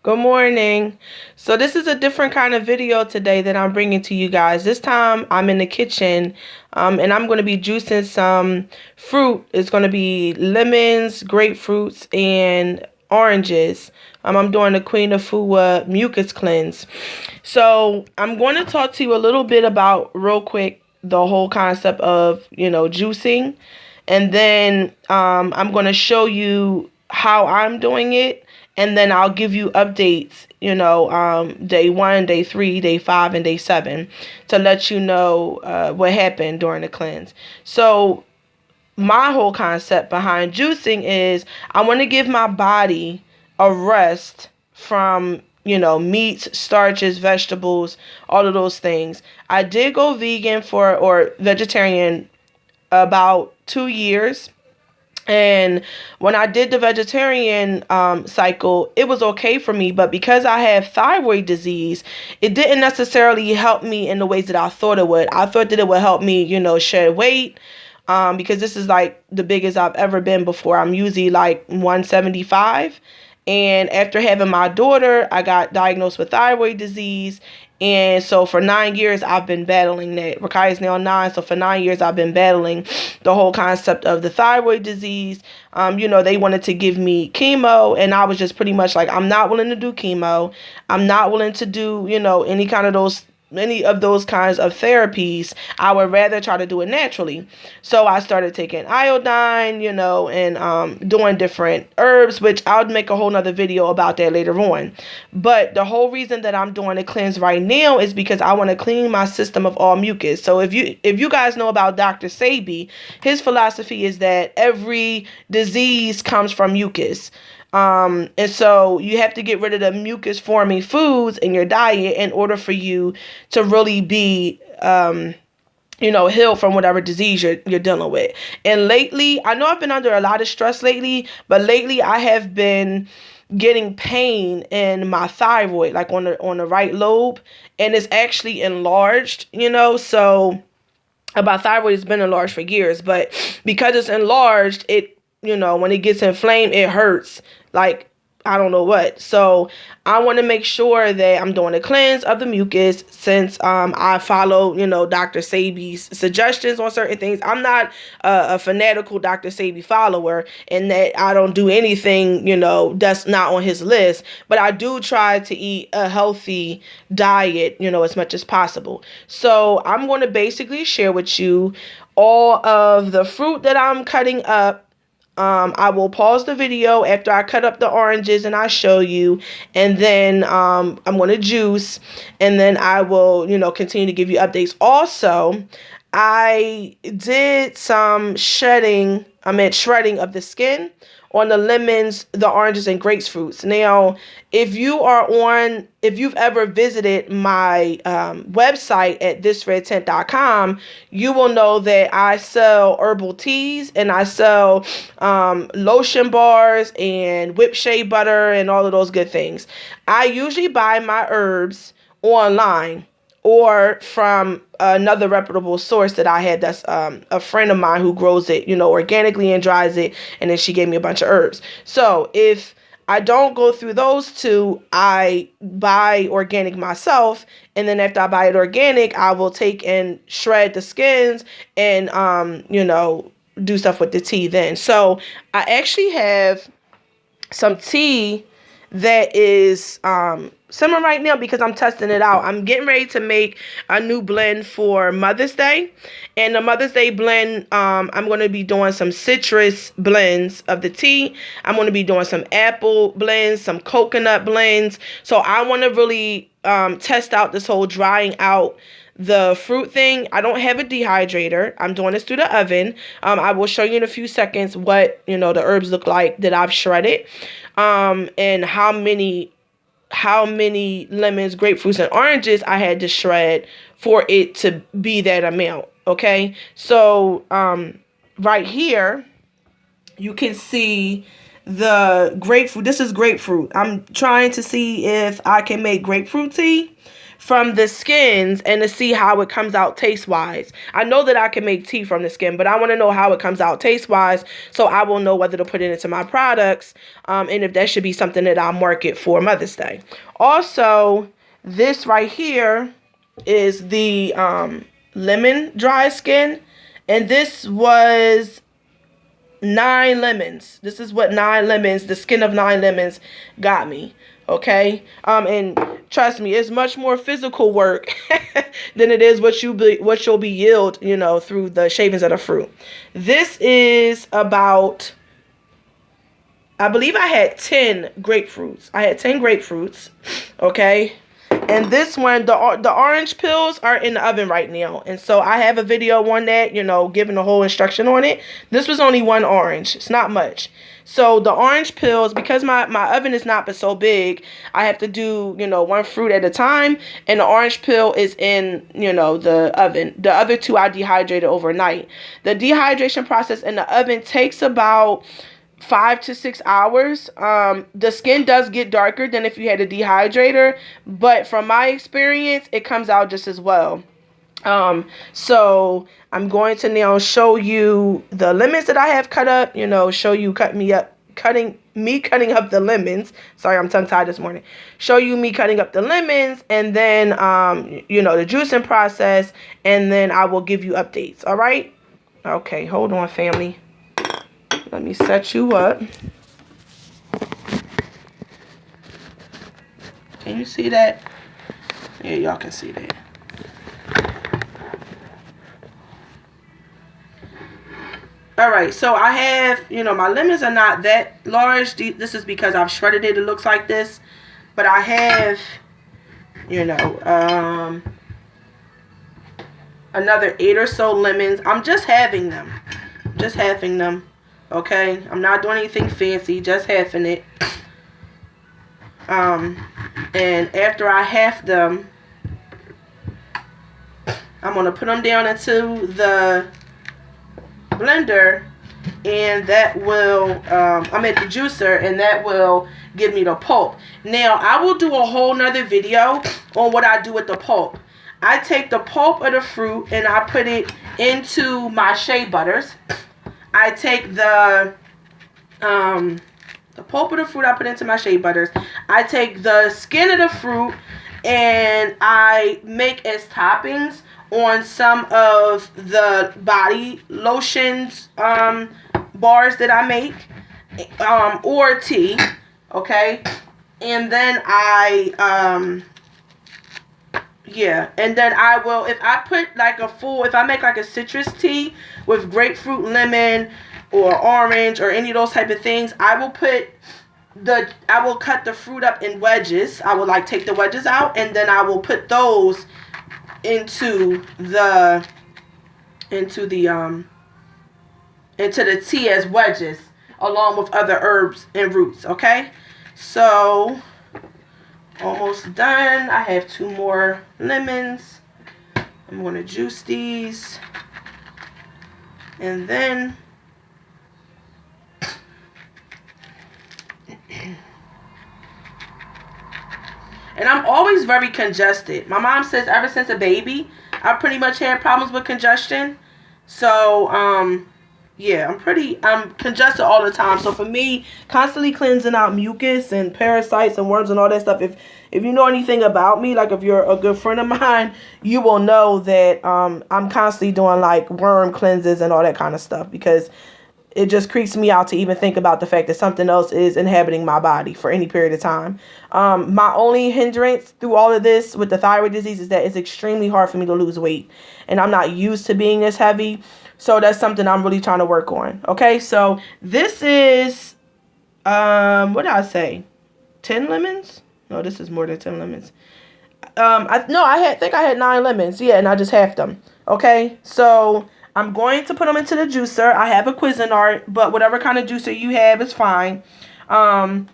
Good morning. So this is a different kind of video today that I'm bringing to you guys. This time I'm in the kitchen and I'm going to be juicing some fruit. It's going to be lemons, grapefruits, and oranges. I'm doing the Queen of Fuwa mucus cleanse. So I'm going to talk to you a little bit about real quick the whole concept of, juicing. And then I'm going to show you how I'm doing it, and then I'll give you updates, day 1, day 3, day 5, and day 7 to let you know what happened during the cleanse. So my whole concept behind juicing is I want to give my body a rest from, meats, starches, vegetables, all of those things. I did go vegan or vegetarian about 2 years. And when I did the vegetarian cycle, it was okay for me. But because I have thyroid disease, it didn't necessarily help me in the ways that I thought it would. I thought that it would help me, shed weight. Because this is like the biggest I've ever been before. I'm usually like 175. And after having my daughter, I got diagnosed with thyroid disease. And so for 9 years, I've been battling that. Rakai is now 9. So for 9 years, I've been battling the whole concept of the thyroid disease. They wanted to give me chemo. And I was just pretty much like, I'm not willing to do chemo. I'm not willing to do, any of those kinds of therapies. I would rather try to do it naturally. So I started taking iodine, and doing different herbs, which I'll make a whole nother video about that later on. But the whole reason that I'm doing a cleanse right now is because I want to clean my system of all mucus. So if you guys know about Dr. Sebi, his philosophy is that every disease comes from mucus. And so you have to get rid of the mucus forming foods in your diet in order for you to really be, healed from whatever disease you're dealing with. And lately, I know I've been under a lot of stress lately, but lately I have been getting pain in my thyroid, like on the right lobe, and it's actually enlarged, so my thyroid has been enlarged for years, but because it's enlarged, when it gets inflamed, it hurts like I don't know what. So I want to make sure that I'm doing a cleanse of the mucus since I follow, Dr. Sebi's suggestions on certain things. I'm not a fanatical Dr. Sebi follower in that I don't do anything, that's not on his list. But I do try to eat a healthy diet, as much as possible. So I'm going to basically share with you all of the fruit that I'm cutting up. I will pause the video after I cut up the oranges and I show you, and then I'm going to juice, and then I will, continue to give you updates. Also, I did some shredding of the skin on the lemons, the oranges, and grapefruits. Now, if you've ever visited my website at thisredtent.com, you will know that I sell herbal teas and I sell lotion bars and whipped shea butter and all of those good things. I usually buy my herbs online or from another reputable source that I had. That's a friend of mine who grows it, organically and dries it. And then she gave me a bunch of herbs. So if I don't go through those two, I buy organic myself. And then after I buy it organic, I will take and shred the skins and, do stuff with the tea then. So I actually have some tea that is summer right now because I'm testing it out. I'm getting ready to make a new blend for Mother's Day. And the Mother's Day blend, I'm going to be doing some citrus blends of the tea. I'm going to be doing some apple blends, some coconut blends. So I want to really test out this whole drying out the fruit thing. I don't have a dehydrator. I'm doing this through the oven. I will show you in a few seconds what, the herbs look like that I've shredded. And how many lemons, grapefruits, and oranges I had to shred for it to be that amount. Okay. So, right here, you can see the grapefruit. This is grapefruit. I'm trying to see if I can make grapefruit tea from the skins and to see how it comes out taste-wise. I know that I can make tea from the skin, but I want to know how it comes out taste-wise so I will know whether to put it into my products, and if that should be something that I'll market for Mother's Day. Also, this right here is the lemon dry skin, and this was 9 lemons. This is what 9 lemons, the skin of 9 lemons got me. Okay, and trust me, it's much more physical work than it is what you'll be yield, you know, through the shavings of the fruit. This is about, I believe I had 10 grapefruits. I had 10 grapefruits. Okay. And this one, the orange pills are in the oven right now. And so I have a video on that, you know, giving the whole instruction on it. This was only 1 orange. It's not much. So the orange pills, because my oven is not but so big, I have to do, you know, 1 fruit at a time. And the orange pill is in, you know, the oven. The other 2 I dehydrated overnight. The dehydration process in the oven takes about 5 to 6 hours. The skin does get darker than if you had a dehydrator, but from my experience, it comes out just as well. So I'm going to now show you the lemons that I have cut up, you know, show you cutting up the lemons. Sorry, I'm tongue tied this morning. Show you me cutting up the lemons, and then, you know, the juicing process, and then I will give you updates. All right. Okay. Hold on, family. Let me set you up. Can you see that? Yeah, y'all can see that. All right, so I have, you know, my lemons are not that large. This is because I've shredded it. It looks like this. But I have, you know, another 8 or so lemons. I'm just having them. Just having them. Okay, I'm not doing anything fancy, just halving it. And after I half them, I'm gonna put them down into the blender, and that will, I'm at the juicer, and that will give me the pulp. Now, I will do a whole nother video on what I do with the pulp. I take the pulp of the fruit and I put it into my shea butters. I take the pulp of the fruit, I put into my shea butters. I take the skin of the fruit and I make as toppings on some of the body lotions bars that I make, or tea, okay? And then and then I will, if I put like if I make like a citrus tea with grapefruit, lemon, or orange, or any of those type of things, I will cut the fruit up in wedges. I will like take the wedges out, and then I will put those into the tea as wedges, along with other herbs and roots. Okay, so almost done. I have 2 more lemons. I'm going to juice these. And then and I'm always very congested. My mom says ever since a baby, I pretty much had problems with congestion. So, yeah, I'm congested all the time. So for me, constantly cleansing out mucus and parasites and worms and all that stuff, if you know anything about me, like if you're a good friend of mine, you will know that I'm constantly doing like worm cleanses and all that kind of stuff, because it just creeps me out to even think about the fact that something else is inhabiting my body for any period of time. My only hindrance through all of this with the thyroid disease is that it's extremely hard for me to lose weight, and I'm not used to being this heavy. So that's something I'm really trying to work on. Okay, so this is, what did I say? 10 lemons? No, this is more than 10 lemons. I think I had 9 lemons. Yeah, and I just halved them. Okay, so I'm going to put them into the juicer. I have a Cuisinart, but whatever kind of juicer you have is fine. My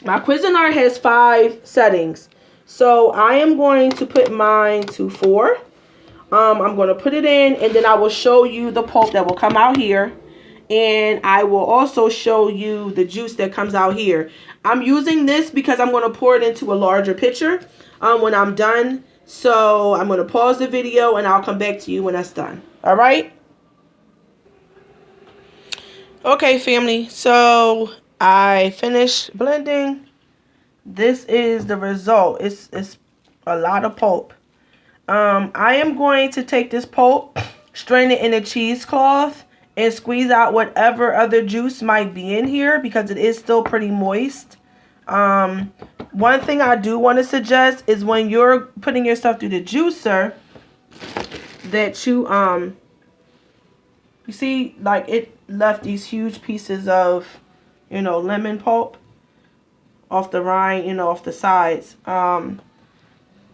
Cuisinart has 5 settings. So I am going to put mine to 4. I'm going to put it in, and then I will show you the pulp that will come out here. And I will also show you the juice that comes out here. I'm using this because I'm going to pour it into a larger pitcher when I'm done So I'm going to pause the video and I'll come back to you when that's done. All right. Okay, family. So I finished blending. This is the result. It's a lot of pulp. I am going to take this pulp, strain it in a cheesecloth, and squeeze out whatever other juice might be in here because it is still pretty moist. One thing I do want to suggest is when you're putting your stuff through the juicer, that you see, like, it left these huge pieces of, you know, lemon pulp off the rind, you know, off the sides. And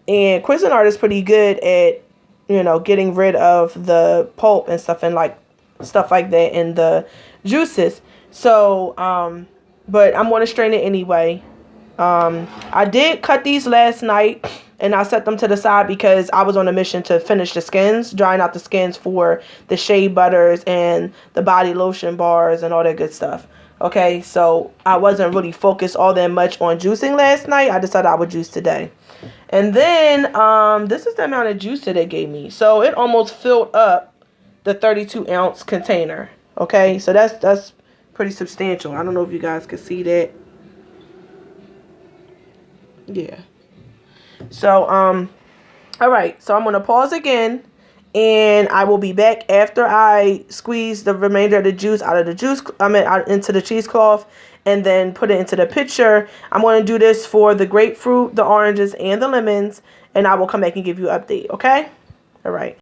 Cuisinart is pretty good at, you know, getting rid of the pulp and stuff like that in the juices. So, but I'm going to strain it anyway. I did cut these last night and I set them to the side because I was on a mission to finish the skins, drying out the skins for the shea butters and the body lotion bars and all that good stuff. Okay, so I wasn't really focused all that much on juicing last night. I decided I would juice today. And then this is the amount of juice that they gave me. So it almost filled up the 32-ounce container. Okay, so that's pretty substantial. I don't know if you guys can see that. Yeah. So all right, so I'm going to pause again and I will be back after I squeeze the remainder of the juice out of the juice, into the cheesecloth, and then put it into the pitcher. I'm going to do this for the grapefruit, the oranges, and the lemons, and I will come back and give you an update, okay? All right.